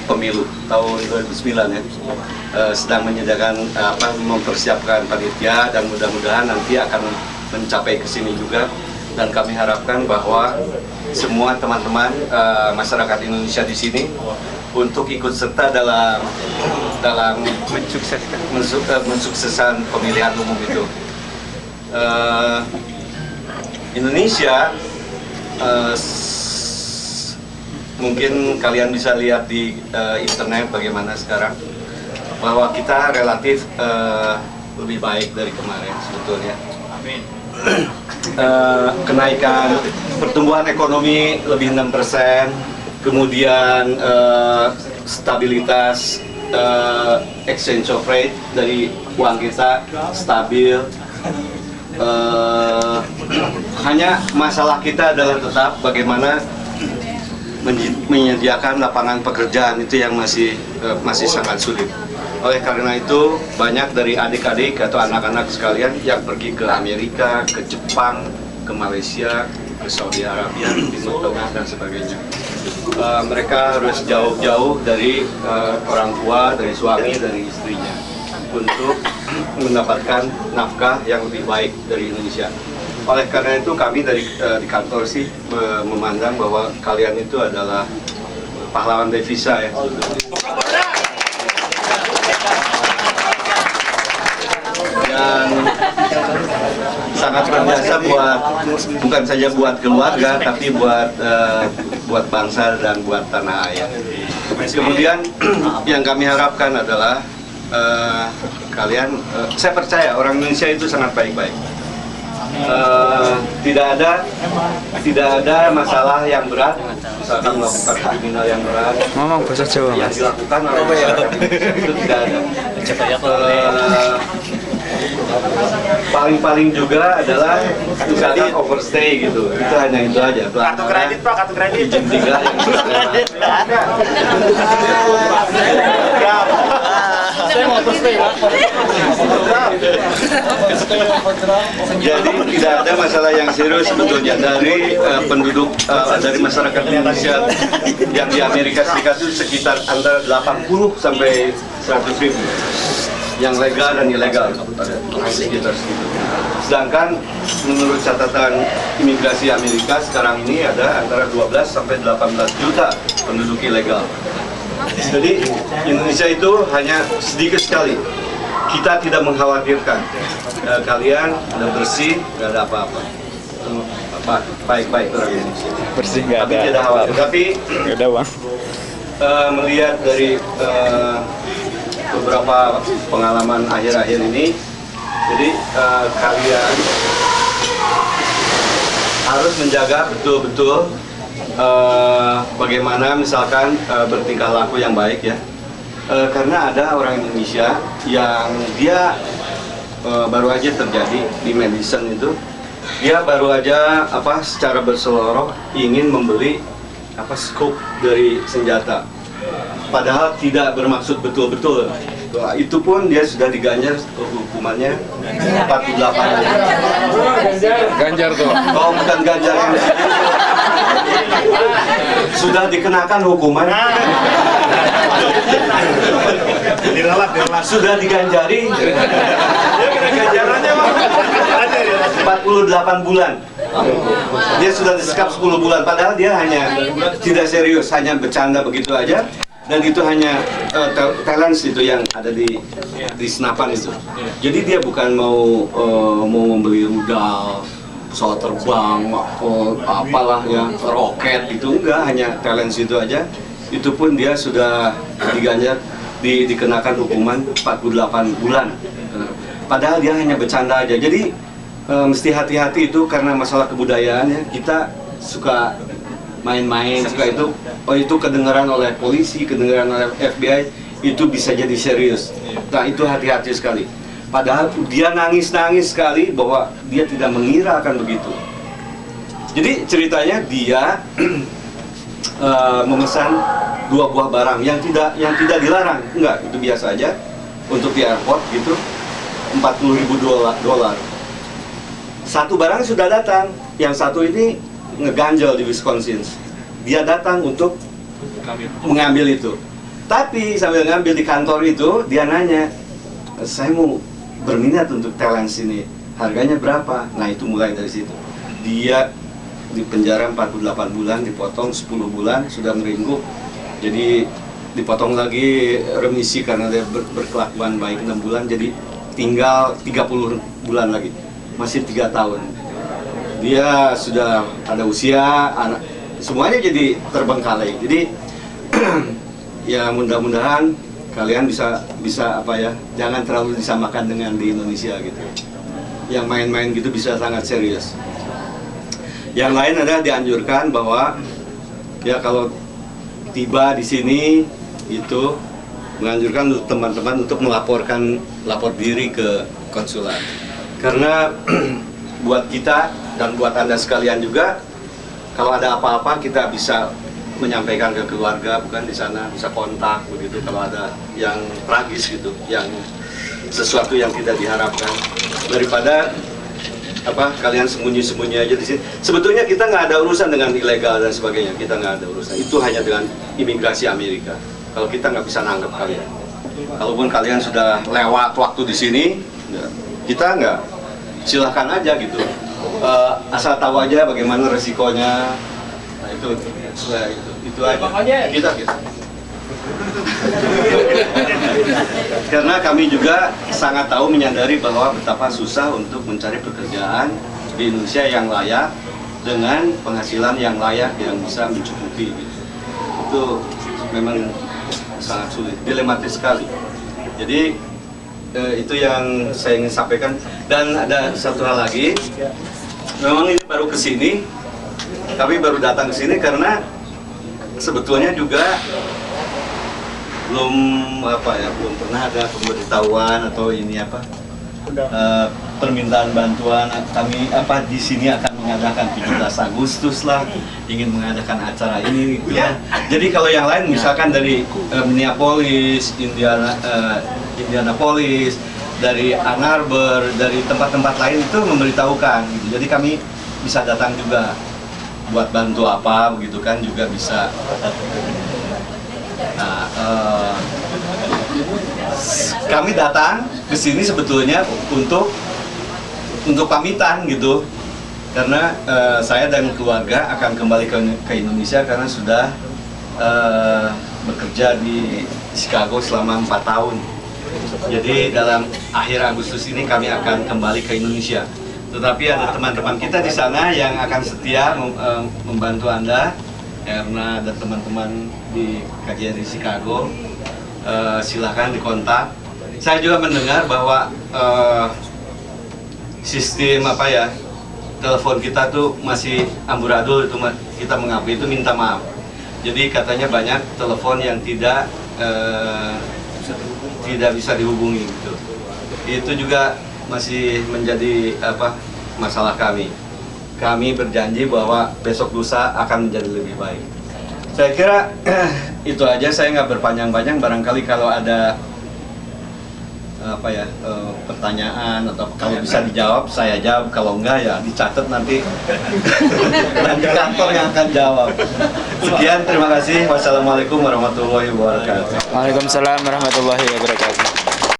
pemilu tahun 2009 ya, sedang menyediakan mempersiapkan panitia dan mudah-mudahan nanti akan mencapai ke sini juga. Dan kami harapkan bahwa semua teman-teman masyarakat Indonesia di sini untuk ikut serta dalam mensukseskan pemilihan umum itu. Indonesia mungkin kalian bisa lihat di internet bagaimana sekarang bahwa kita relatif lebih baik dari kemarin sebetulnya. Amin. Kenaikan pertumbuhan ekonomi lebih 6%, kemudian stabilitas exchange of rate dari uang kita stabil. Hanya masalah kita adalah tetap bagaimana menyediakan lapangan pekerjaan, itu yang masih sangat sulit. Oleh karena itu, banyak dari adik-adik atau anak-anak sekalian yang pergi ke Amerika, ke Jepang, ke Malaysia, ke Saudi Arabia, Timur Tengah, dan sebagainya. Mereka harus jauh-jauh dari orang tua, dari suami, dari istrinya, untuk mendapatkan nafkah yang lebih baik dari Indonesia. Oleh karena itu, kami di kantor sih memandang bahwa kalian itu adalah pahlawan devisa ya. Dan sangat berjasa bukan saja buat keluarga, tapi buat bangsa dan buat tanah air. Kemudian yang kami harapkan adalah kalian, saya percaya orang Indonesia itu sangat baik-baik. Tidak ada masalah yang berat, misalkan melakukan kriminal yang berat. Ngomong bahasa Jawa, yang dilakukan oleh masyarakat Indonesia itu tidak ada. Paling juga adalah misalkan overstay gitu, itu hanya itu aja. Kartu kredit Pak, kartu kredit. Izin tinggal yang Saya mau overstay Pak. Jadi tidak ada masalah yang serius sebetulnya dari penduduk dari masyarakat Indonesia yang di Amerika Serikat itu sekitar antara 80 sampai 100 ribu yang legal dan ilegal sekitar segitu. Sedangkan menurut catatan imigrasi Amerika sekarang ini ada antara 12 sampai 18 juta penduduk ilegal. Jadi Indonesia itu hanya sedikit sekali. Kita tidak mengkhawatirkan. Kalian udah bersih, nggak ada apa-apa. Baik-baik orang Indonesia. Bersih nggak ada. Tidak khawatir. Tapi Nggak ada uang. melihat dari beberapa pengalaman akhir-akhir ini, jadi kalian harus menjaga betul-betul bagaimana misalkan bertingkah laku yang baik ya. Karena ada orang Indonesia yang dia baru aja terjadi di Madison itu, dia baru aja secara berseloroh ingin membeli scope dari senjata, padahal tidak bermaksud betul-betul. Itu pun dia sudah diganjar hukumannya 48 bulan. Ganjar tuh. Oh, bukan ganjar yang sudah dikenakan hukuman. Diralat. Sudah diganjari. Ganjarannya Pak. 48 bulan. Dia sudah disekap 10 bulan, padahal dia hanya tidak serius, hanya bercanda begitu aja. Dan itu hanya talents itu yang ada di senapan itu. Jadi dia bukan mau membeli rudal, pesawat terbang, apalah ya, roket, itu enggak, hanya talents itu aja. Itu pun dia sudah diganjar, dikenakan hukuman 48 bulan. Padahal dia hanya bercanda aja. Jadi mesti hati-hati itu karena masalah kebudayaan ya. Kita suka main-main, suka itu kedengaran oleh polisi, kedengaran oleh FBI, itu bisa jadi serius. Nah itu hati-hati sekali. Padahal dia nangis-nangis sekali bahwa dia tidak mengira akan begitu. Jadi ceritanya dia memesan 2 buah barang yang tidak dilarang, enggak, itu biasa aja untuk di airport gitu, $40.000. Satu barang sudah datang, yang satu ini ngeganjel di Wisconsin. Dia datang untuk mengambil itu. Tapi sambil ngambil di kantor itu, dia nanya, saya mau berminat untuk talents ini, harganya berapa? Nah itu mulai dari situ. Dia di penjara 48 bulan, dipotong 10 bulan, sudah meringguk. Jadi dipotong lagi remisi karena dia berkelakuan baik 6 bulan, jadi tinggal 30 bulan lagi, masih 3 tahun. Dia sudah ada usia, anak, semuanya jadi terbengkalai. Jadi ya mudah-mudahan kalian bisa apa ya, jangan terlalu disamakan dengan di Indonesia gitu. Yang main-main gitu bisa sangat serius. Yang lain adalah dianjurkan bahwa ya kalau tiba di sini itu menganjurkan untuk teman-teman untuk lapor diri ke konsulat. Karena buat kita dan buat Anda sekalian juga, kalau ada apa-apa kita bisa menyampaikan ke keluarga, bukan di sana bisa kontak begitu kalau ada yang tragis gitu, yang sesuatu yang tidak diharapkan, daripada kalian sembunyi-sembunyi aja di sini. Sebetulnya kita nggak ada urusan dengan ilegal dan sebagainya, kita nggak ada urusan. Itu hanya dengan imigrasi Amerika. Kalau kita nggak bisa nangkep kalian, kalaupun kalian sudah lewat waktu di sini, ya, kita nggak, silahkan aja gitu. Asal tahu aja bagaimana resikonya. Nah itu aja. Kita. Karena kami juga sangat tahu, menyadari bahwa betapa susah untuk mencari pekerjaan di Indonesia yang layak dengan penghasilan yang layak yang bisa mencukupi gitu. Itu memang sangat sulit, dilematis sekali. Jadi itu yang saya ingin sampaikan. Dan ada satu hal lagi, memang ini baru kesini, kami baru datang ke sini karena sebetulnya juga belum pernah ada pemberitahuan atau ini permintaan bantuan. Kami di sini akan mengadakan 17 Agustus lah, ingin mengadakan acara ini gitu ya. Jadi kalau yang lain misalkan dari Minneapolis, Indianapolis, dari Ann Arbor, dari tempat-tempat lain itu memberitahukan gitu. Jadi kami bisa datang juga buat bantu apa begitu kan, juga bisa. Nah, kami datang ke sini sebetulnya untuk pamitan gitu, karena saya dan keluarga akan kembali ke Indonesia karena sudah bekerja di Chicago selama 4 tahun. Jadi dalam akhir Agustus ini kami akan kembali ke Indonesia. Tetapi ada teman-teman kita di sana yang akan setia membantu Anda. Karena ada teman-teman di KJRI Chicago, silahkan dikontak. Saya juga mendengar bahwa sistem telepon kita tuh masih amburadul, itu kita mengakui itu, minta maaf. Jadi katanya banyak telepon yang tidak bisa dihubungi gitu. Itu juga masih menjadi masalah kami. Kami berjanji bahwa besok lusa akan menjadi lebih baik. Saya kira itu aja, saya nggak berpanjang-panjang. Barangkali kalau ada pertanyaan atau kalau bisa dijawab saya jawab, kalau enggak ya dicatat nanti nanti kantor yang akan jawab. Sekian, terima kasih. Wassalamualaikum warahmatullahi wabarakatuh. Waalaikumsalam warahmatullahi wabarakatuh.